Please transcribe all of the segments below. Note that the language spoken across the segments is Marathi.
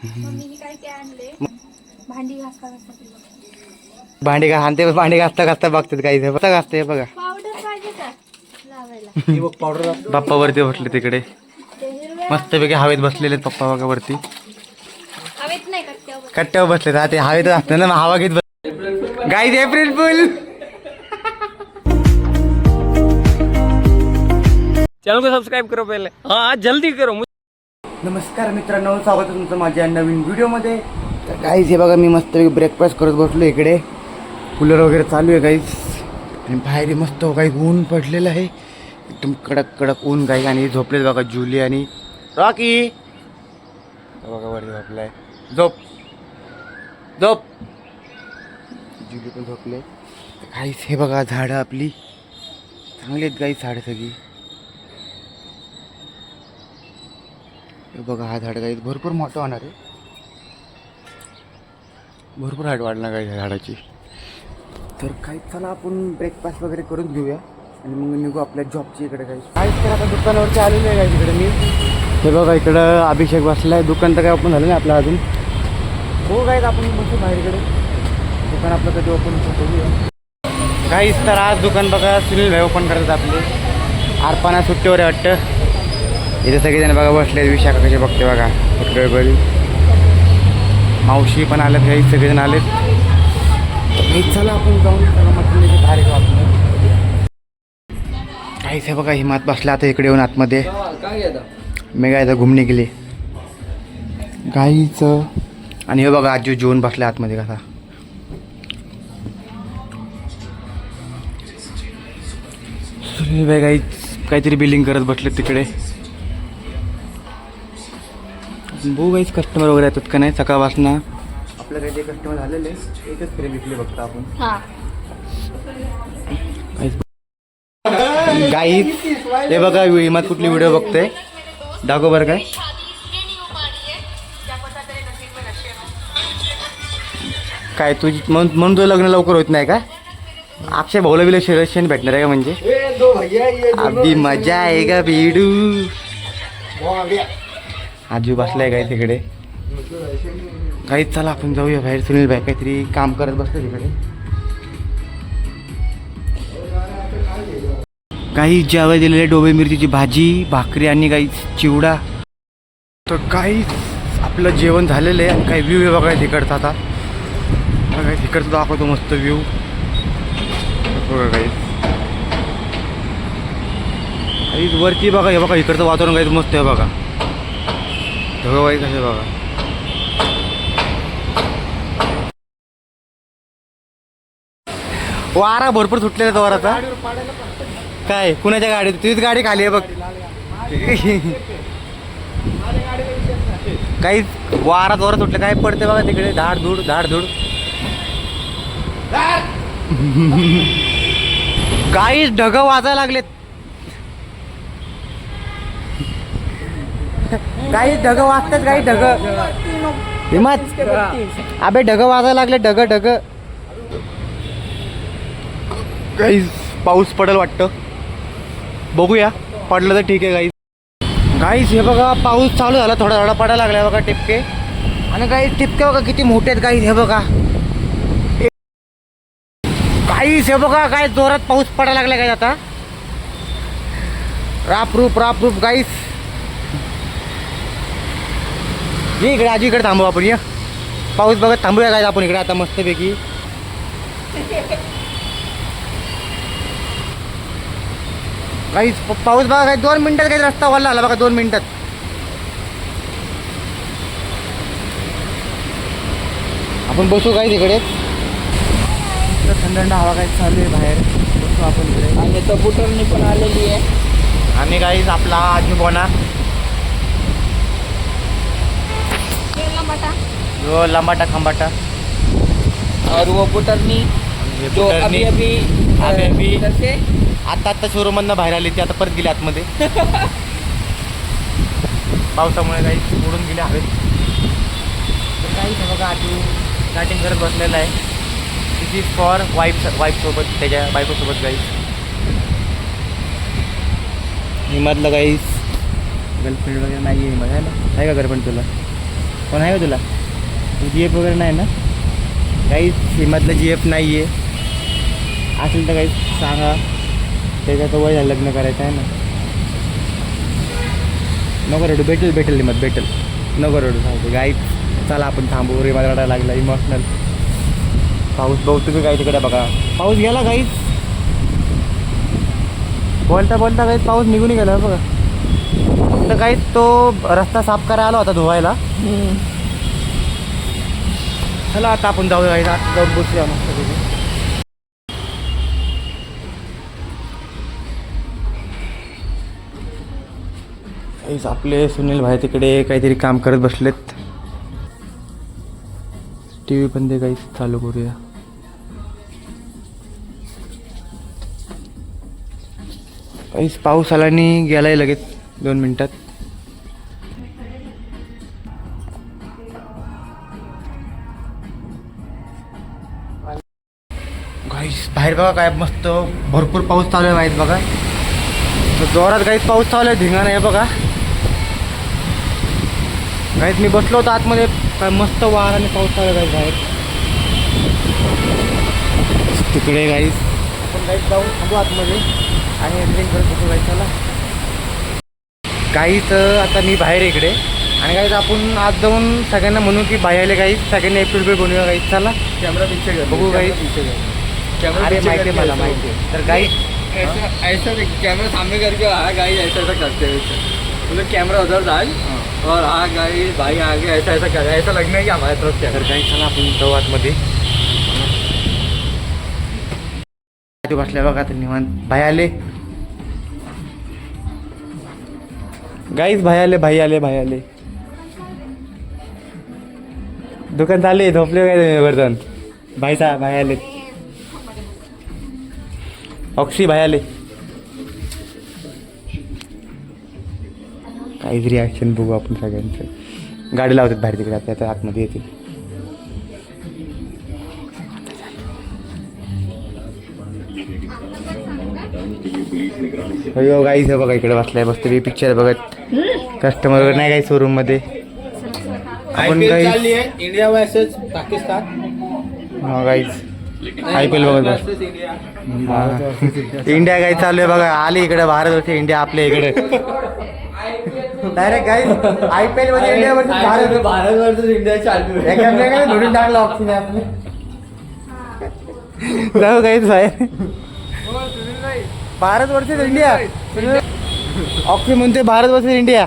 मम्मीने काय काय आणले? भांडी घासण्यासाठी भांडी घासता घासता बघतात काही घासते बघा. पावडर पाहिजे का लावायला? पावडर पप्पा वरती बसले तिकडे ते हिरव्या मस्तपैकी हवेत बसलेले आहेत पप्पा बघा वरती हवेत नाही कट्ट्यावर. कट्ट्यावर बसले ते हवेत असते ना हवा घेत बस गाईज एप्रिल फुल. चैनल को सब्सक्राइब करो पहले, हाँ जल्दी करो. नमस्कार मित्रांनो, स्वागत आहे तुमचं माझ्या नवीन व्हिडिओमध्ये. तर गाईज हे बघा मी मस्तपैकी ब्रेकफास्ट करत बसलो इकडे. कूलर वगैरे चालू आहे गाईज आणि बाहेर मस्त काही ऊन पडलेलं आहे एकदम कडक कडक ऊन गाई. आणि झोपलेत बघा जुली आणि रॉकी बघा वरती झोपलाय. झोप झोप जुली पण झोपले. गाईज हे बघा झाडं आपली चांगली आहेत गाईज झाडं सगळी. हे बघा हा झाड काही भरपूर मोठं होणार आहे. भरपूर हाईट वाढणार काही झाडाची. तर काही चला आपण ब्रेकफास्ट वगैरे करून घेऊया आणि मग निघू आपल्या जॉबची इकडे. काही तर आता दुकानावरती आलेलं आहे काही तिकडे मी. हे बघा इकडं अभिषेक बसला आहे. दुकान तर काय ओपन झालं नाही आपलं अजून. हो काय आपण बसू बाहेरकडे. दुकान आपलं कधी ओपन बघूया काहीच. तर आज दुकान बघा सुनील भाई ओपन करतात आपले. आरपाना सुट्टीवर आहे वाटतं. इथे सगळेजण बघा बसले. विशाखा कसे बघते बघा इकडे बरी. मावशी पण आलेत काही सगळेजण आलेत. चला आपण जाऊन मटणाचे बाहेर घेऊ आपण. काहीच आहे बघा हिमात बसला आता इकडे येऊन आतमध्ये. मी काय तर घुमणे गेले गाईचं. आणि हे बघा आजी जेवून बसल्या आतमध्ये कसा. सुनील भाई गाईच काहीतरी बिलिंग करत बसले तिकडे. भाऊ गाईच कस्टमर वगैरे येतात का नाही सकाळपासून. आपलं काही जे कस्टमर झालेले एकच फ्रेम विकले बघता आपण. गाईच हे बघा हिमात कुठली व्हिडिओ बघतोय दाखव बरं काय. काय तुझी म्हणून तुझं लग्न लवकर होत नाही का. अक्षय भाऊला बिला शिरक्षण भेटणार आहे का म्हणजे. अगदी मजा आहे का बेडू. आजू बसलाय काय तिकडे. काहीच चला आपण जाऊया बाहेर. सुनील भाई काहीतरी काम करत बसले तिकडे. काही जेवायला दिलेले डोबे मिरचीची भाजी भाकरी आणि काही चिवडा. तर काहीच आपलं जेवण झालेलं आहे. आणि काही व्ह्यू आहे बघा तिकडचा. आता काही तिकडचं दाखवतो मस्त व्ह्यू बघा. काहीच वरती बघा हे बघा इकडचं वातावरण काहीच मस्त आहे बघा. ढगवाई कसे बघा. वारा भरपूर सुटलेला तो वाराचा. काय कुणाच्या गाडी तुझीच गाडी खाली आहे बघ. काही वारा जोरात सुटले काय पडते बघा तिकडे. धाड धूड धाड धूड. काहीच ढग वाजायला लागलेत. काही ढग वाजतात काही ढग. हिमत अबे ढग वाजायला लागले. ढग ढग काही पाऊस पडेल वाटतं. बघूया पडलं तर ठीक आहे गाईज. गाईज हे बघा पाऊस चालू झाला. थोडा थोडा पडायला लागला बघा टिपके. आणि काही टिपके बघा किती मोठे आहेत गाईज. हे बघा काहीच हे बघा काय जोरात पाऊस पडायला लागला काय आता. रापरूप रापरूप गाईज. ये इकडे आजी इकडे थांबू आपण. या पाऊस बघत थांबूया काय आपण इकडे आता मस्तपैकी. काहीच पाऊस बघा काही 2 मिनिटात काही रस्ता वळला आला बघा. 2 मिनिटात आपण बसू काही तिकडे. थंड थंड हवा काही चालू आहे बाहेर. बसू आपण इकडे. आणि कबूतरनी पण आलेली आहे. आणि काहीच आपला आजू बोना जो लंबाटा खंबाटा. और वो पुटरनी जो अभी अभी आता शोरूममधनं बाहेर आली ती आता परत गेली आतमध्ये. पावसामुळे काही उडून गेले हवेत. तर काहीच बघा आजू स्टार्टिंग करत बसलेला आहे. दिस इज फॉर वाईफसोबत त्याच्या बायकोसोबत गाईस. हिमतलं गाईस गर्लफ्रेंड वगैरे नाही आहे बघायला. आहे का गर्लफ्रेंड तुला. कोण आहे का तुला GF वगैरे नाही ना काही हिमतला GF नाही आहे असेल तर काही सांगा त्याच्यात वय झालं लग्न करायचं आहे ना नको रडू भेटेल हिमत भेटेल नको रडू सांगते गाईच चला आपण थांबू रे मला रडायला लागला इमोशनल पाऊस तुम्ही काय तिकडे बघा पाऊस गेला काहीच बोलता काहीच पाऊस निघून गेला बघा फक्त काहीच तो रस्ता साफ करायला आला होता धुवायला चला आता आपण जाऊया काही जाऊन बसूया मस्त काहीच आपले सुनील भाई तिकडे काहीतरी काम करत बसलेत TV पण ते काहीच चालू करूया काहीच पाऊस आला आणि गेलाय लगेच 2 मिनिटात गाईस बाहेर बघा काय मस्त भरपूर पाऊस चालू आहे माहीत बघा जोरात काहीच पाऊस चालू आहे धिंगाणा आहे बघा काहीच मी बसलो होतो आतमध्ये काय मस्त वारा आणि पाऊस चालू आहे बाहेर तिकडे काहीच आपण काहीच जाऊन थांबू आतमध्ये आणि एंट्रिंग करत बसू काही चला काहीच आता मी बाहेर इकडे आणि काहीच आपण आज जाऊन सगळ्यांना म्हणू की बाहेरले काहीच सगळ्यांनी एप्रिल बनवूया काहीच चला कैमरा पीछे कर बघू काहीच अरे माहिती आहे मला माहिती आहे तर काही ऐसा कैमरा सामने करके हाँ गाइस ऐसा करते हैं मतलब कैमरा उधर डाल और हाँ गाइस भाई आगे ऐसा कर ऐसा लगना है कि हमारे तरफ क्या तर काही चला आपण जाऊ आतमध्ये तू बसल्या बघा तर निवांत भाई आले गाईच भाई आले दुकान चालले झोपले काय वर्धन भाई आले ऑक्सी भाई आले काहीच रिॲक्शन बघू आपण सगळ्यांचं गाडी लावतात बाहेर तिकडे आता आतमध्ये येतील हो गाईच बघा इकडे बसलाय मस्त पिक्चर बघत कस्टमर वगैरे नाही काही शोरूम मध्ये आपण काही इंडिया वर्सेस पाकिस्तान हा गाईच IPL बघत बस इंडिया काही चालू आहे बघा आली इकडे भारत वर्ष इंडिया आपल्या इकडे डायरेक्ट काही IPL मध्ये India versus Bharat versus India चालू है काय धोडून टाकला ऑप्शन आहे आपले जाऊ काहीच बाहेर भारत वर्सेस इंडिया ऑप्शन म्हणते भारत वर्सेस इंडिया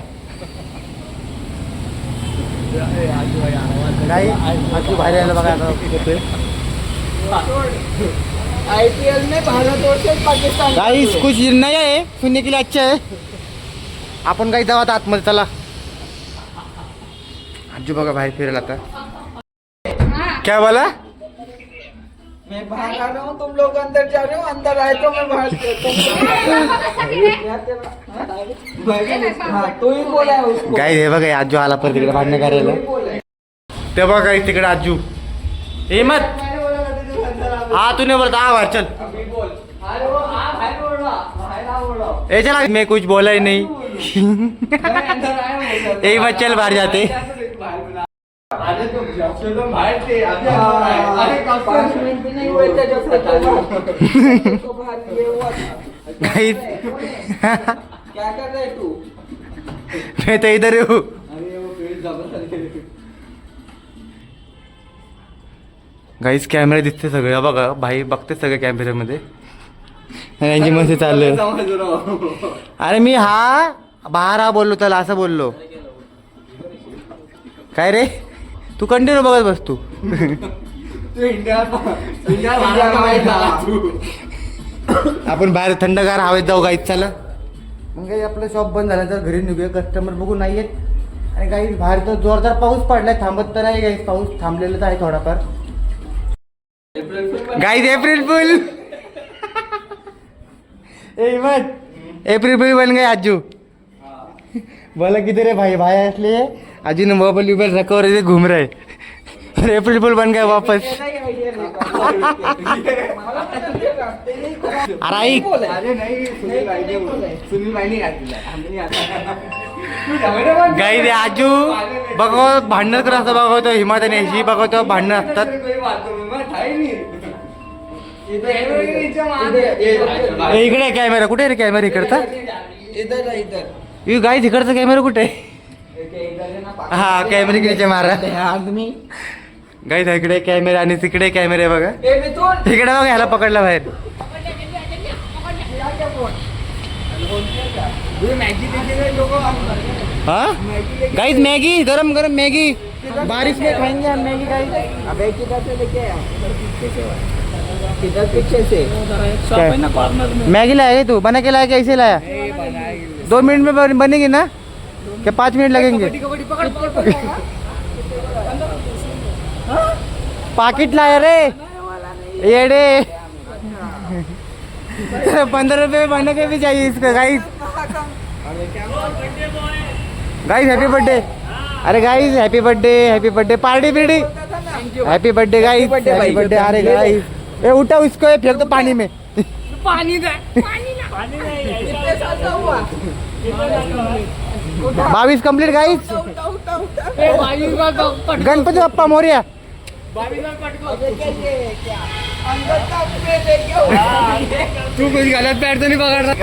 नाही आजू बाहेर यायला बघा आता IPL में भारत वर्सेस पाकिस्तान गाइस कुछ नया है सुनने के लिए अच्छा है आपण काही जाऊ आता आतमध्ये चला आजू बघा बाहेर फिरायला आता क्या बोला मैं बाहर आ रहा हूँ तुम लोग अंदर जा रहे हो अंदर आए तो मैं बाहर तू ही बोला है उसको गाइस हे बघा आजू आला पर तिकडे भांडण करायला ते बघा गाइस तिकडे आजू ए मत हाँ तूने बोला हाँ बाहर चल ए चला मैं कुछ बोला ही नहीं एक बार चल बाहर जाते गाइस क्या कर रहे तू मैं तो इधर हूँ गाईस कॅमेरा दिसते सगळे बघा भाई बघते सगळे कॅमेऱ्यामध्ये यांची मस्ती चाललंय अरे मी हा बाहेर हा बोललो त्याला असं बोललो काय रे तू कंटिन्यू बघत बस तू आपण बाहेर थंडगार हवेत जाऊ गाईत चला मग काही आपलं शॉप बंद झालं तर घरी निघूया कस्टमर बघू नाही येत आणि काही बाहेर तर जोरदार पाऊस पडलाय थांबत तर नाही गाईस पाऊस थांबलेलाच आहे थोडाफार guys April fool April fool बन गए आजू बोला किधर है भाई इसलिए आजू ने मोबाइल रखा और इधर घूम रहे और अप्रैल फुल बन गए वापस अरे गाई दे आजू बघा भांडण करत असतं बघतो हिमात आणि ह्याची बघतो भांडणं असतात. इकडे कॅमेरा कुठे रे कॅमेरा इकडचा गाई तिकडचा कॅमेरा कुठे हा कॅमेरा इकडे मारा गाई इकडे कॅमेरा आणि तिकडे कॅमेरा बघा तिकडे बघा ह्याला पकडला बाहेर. हाँ गाइस मैगी गरम गरम मैगी बारिश में खाएंगे हम मैगी गाइस. अबे किधर से लेके आया किधर पीछे से मैगी लाया तू बना के लाया कैसे लाया 2 मिनट में बनेगी ना क्या 5 मिनट लगेंगे. पाकिट लाया रे येड़े 15 रुपये में बने के भी चाहिए इसका गाइस. Guys happy birthday. अरे गाइस हैप्पी बर्थडे पार्टी पीडी happy birthday guys happy birthday. अरे गाइस ए उठा उसको फेंक दो पानी में. पानी 22 कंप्लीट गाइस. गणपति बप्पा मोरया. तू कुछ गलत पैर तो नहीं पकड़ रहा.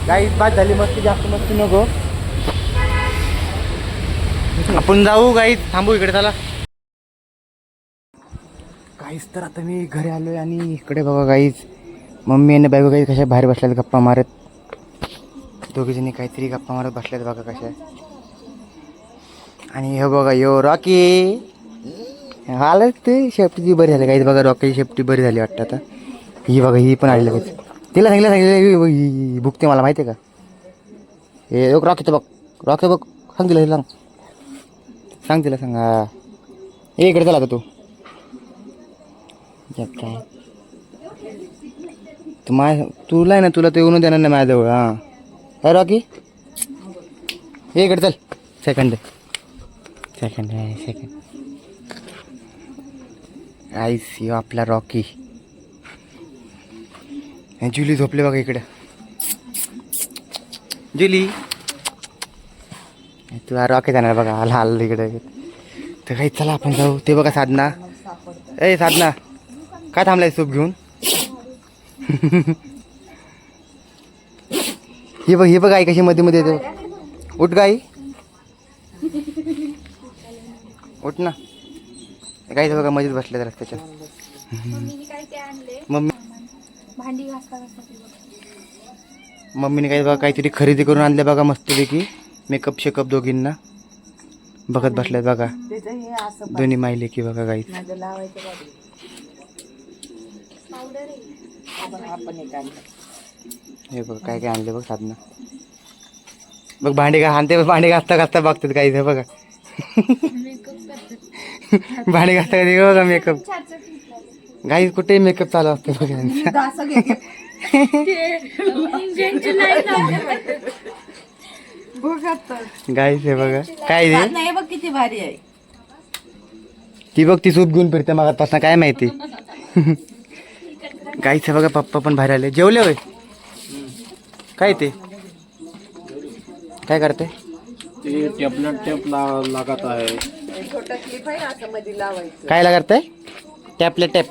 गाईस बात झाली मस्ती जास्त मस्ती नको. आपण जाऊ गाईस थांबू इकडे चला. गाईस तर आता मी घरी आलोय आणि इकडे बघा गाईस मम्मी आणि बायको गाईस कशा बाहेर बसल्यात गप्पा मारत. दोघी जणी काहीतरी गप्पा मारत बसल्यात बघा कशा. आणि हे बघा यो रॉकी आलं ते शेफ्टीची बरी झाली गाईस बघा. रॉकीची शेफ्टी बरी झाली वाटतं आता. ही बघा ही पण आली लगेच. तिला सांगितलं भुकते मला माहिती आहे का. हे रॉकी तर बघ रॉकी बघ सांग तिला सांग तिला सांग हा ये इकडे चला आता तू काय तू तुला आहे ना तुला ते येऊन देणार नाही माझ्याजवळ. हां काय रॉकी ये इकडे चल. सेकंड आईस यो आपला रॉकी. जुली झोपले बघा इकडे. जुली तू रॉकी जाणार बघा आला इकडे. तर काही चला आपण जाऊ. ते बघा साधना ए साधना काय थांबलाय सूप घेऊन. हे बघ आई कशी मध्ये मध्ये येते. उठ गाई उठ ना. गाईच बघा मजेत बसले रस्त्याच्या. मम्मीने काय ते आणले मम्मी भांडी घासण्यासाठी. मम्मीने काही बघा काहीतरी खरेदी करून आणले बघा मस्तपैकी. मेकअप शेकअप दोघींना बघत बसल्यात बघा दोन्ही मायले की बघा गाईच. हे बघ काय काय आणले बघ साधना. बघ भांडी घासता घासता बघतात गाईच. हे बघा भांडी घासता कधी बघा मेकअप. गाईच कुठे मेकअप चालू असते बघा. गाईच हे बघा काय बघ किती भारी आहे. ती बघ ती सूप घेऊन फिरते मगापासून काय माहिती. गाईच हे बघा पप्पा पण बाहेर आले. जेवले होय काय ते काय करते. टेप लागत आहे. छोटा क्लिप आहे असं मध्ये लावायचं. काय करते टॅपले टॅप.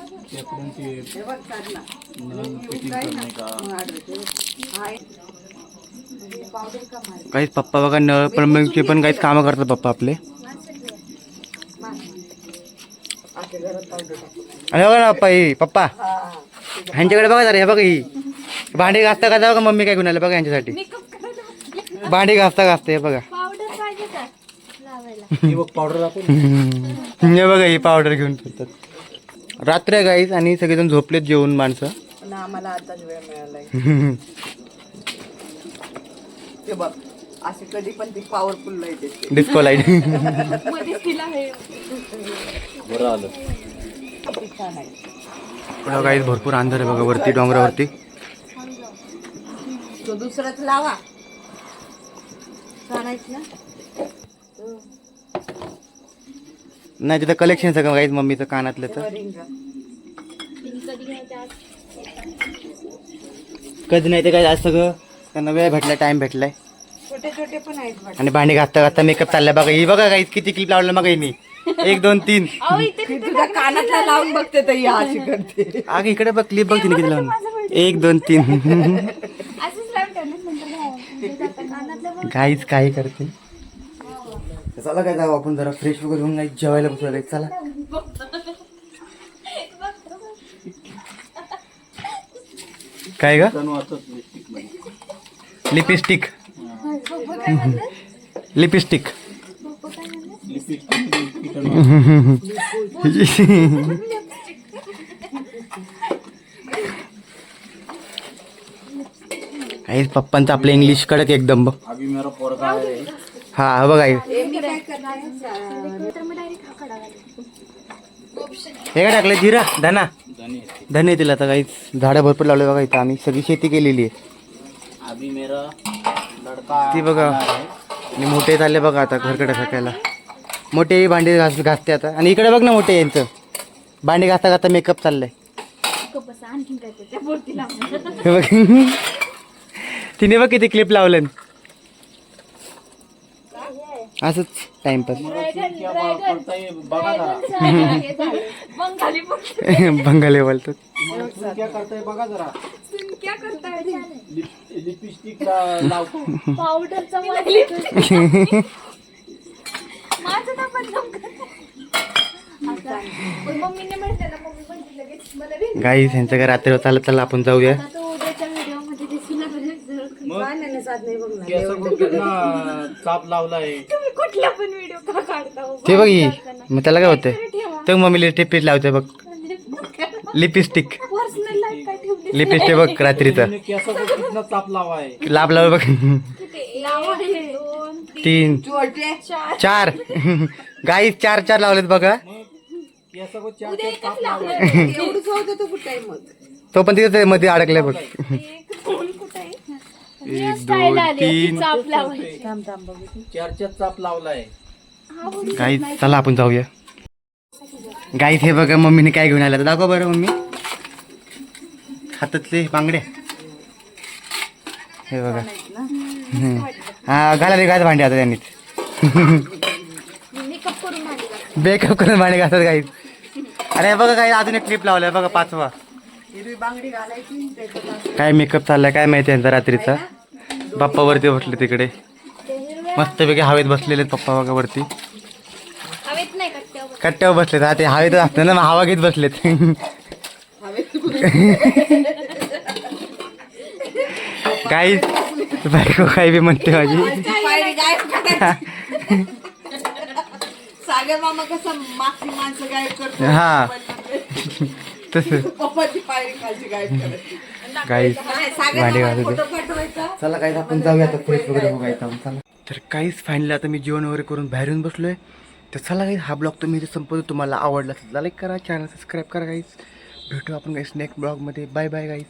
काहीच पप्पा बघा नळ पण ते पण काहीच कामं करतात पप्पा आपले. अरे बघा ना पप्पा ही पप्पा ह्यांच्याकडे बघा जरा. हे बघा ही भांडी घासता घासता बघा मम्मी काय घेऊन आलं बघा यांच्यासाठी. भांडी घासता हे बघा. पावडर पाहिजे का लावायला. हे बघा ही पावडर घेऊन फिरतात. रात्र आहे गाईस आणि सगळेजण झोपलेत जेवून माणसं. पण आम्हाला आताच वेळ मिळालाय. ते बघ असे कधी पण ती पॉवरफुल लाईट येते. Disco light. मध्ये तिला हे बरं आलं. छान आहे. गाईस भरपूर अंधार आहे बघा वरती डोंगरावरती. तो दुसराच लावा चालायच ना. नाही तिथं कलेक्शन सगळं गाईस मम्मीचं कानातलं तर. कधी नाही ते काय आज सगळं त्यांना वेळ भेटलाय टाइम भेटलाय. छोटे छोटे पण आहेत वाटतं. आणि भांडी घासता घासता मेकअप चाललाय बघा. ही बघा गाईस किती क्लिप लावलं मग मी 1 2 3. अहो इथे ती तुझ्या कानातला लावून बघते तर या अशी करते. अग इकडे बघ क्लिप बघ तिने किती लावून. 1 2 3. असंच लावून ठेवणार नंतर म्हणजे जाता कानातलं बघ. गाईच काय करते. चला काय जाऊ आपण जरा फ्रेश वगैरे होऊन गाईस जेवायला बसूया गाईस. चला काय ग लिपस्टिक पप्पा काय म्हणतात? लिपस्टिक पप्पा काय म्हणतात? आई पप्पांचं आपलं इंग्लिश कडक एकदम बघ. हा बघ आई तर मग डायरेक्ट हा खडा घालतो. हे काय टाकलं जिरा धना धने तिला आता काही झाडं भरपूर लावले बघा इथं. आम्ही सगळी शेती केलेली आहे ती बघा. आणि मोठे झाले बघा आता घरकडे सकाळला. मोठे भांडी घासते आता. आणि इकडे बघ ना मोठे यांचं भांडी घासता घासता मेकअप चाललंय. गप्प बसा, आणखीन काय ते त्या बोलती लावून. हे बघ तिने बघ किती क्लिप लावलं असंच टाइमपास. बंगाली बोलते. बंगाली बोलतात. क्या करताय? पावडरचा माझं ना बदनाम करताय. पण मम्मीने म्हटलं ना, मम्मी म्हणते लगेच मला वेगळं. गाई त्यांचं काय रात्री चालत चाललं आपण जाऊया. आता तो उद्याच्या व्हिडिओमध्ये दिसला म्हणजे चाप लावलाय. तुम्ही कुठला पण व्हिडिओ का काढता हो? ते बघ ही मग त्याला काय होतंय तर मम्मी टिपीट लावते बघ लिपस्टिक. पर्सनल लाईफ काय ठेवली? लिपस्टिक बघ रात्रीचं चाप लावाय. लाभ लाव बघ. लावा हे. 2 3 छोटे 4 गाई 4 लावलेत बघा. उद्या एकच लावलं. एवढंच होतं तू कुठे आहे मग? तो पण तिथे मध्ये अडकलाय बघ. 1 2 कुठे आहे? 1 2 3 चाप लावायची. 4 चाप लावलाय. गाई चला आपण जाऊया. गाईत हे बघा मम्मीने काय घेऊन आलं दाखव बरं मम्मी. हातातले बांगड्या हे बघा. हा घाला रे गाय भांडी आता त्यांनी मेकअप करून भांडी घासा. बेकअप करून भांडी घासतात गाईत. अरे बघा काही अजून एक क्लिप लावलाय बघा 5वा. हिरवी बांगडी घालायची त्याच्यात असं काय मेकअप चाललाय काय माहिती यांचा रात्रीचा. पप्पा वरती बसले तिकडे मस्तपैकी हवेत बसलेले पप्पा बघा वरती हवेत नाही कट्ट्यावर. कट्ट्यावर बसलेत. हा ते हवेतच असतं ना मग हवा घेत बसलेत. काही बायको काही बी म्हणते माझी. पायरी गायब करायची. सागर मामा कसं मागची माणसं गायब करतो हा. तसं पप्पाची पायरी खालची गायब करायची. काही सागर भांडी मामा घालत फोटो होते. पाठवायचा. चला काही आपण जाऊया आता फ्रेश वगैरे बघायचं चला. तर काहीच फायनली आता मी जेवण वगैरे करून बाहेर येऊन बसलोय. तर चला काही हा ब्लॉग तुम्ही इथे संपवतो. तुम्हाला आवडला असेल लाईक करा चॅनल सबस्क्राईब करा गाईस. भेटू आपण काही नेक्स्ट ब्लॉगमध्ये. बाय बाय गाईस.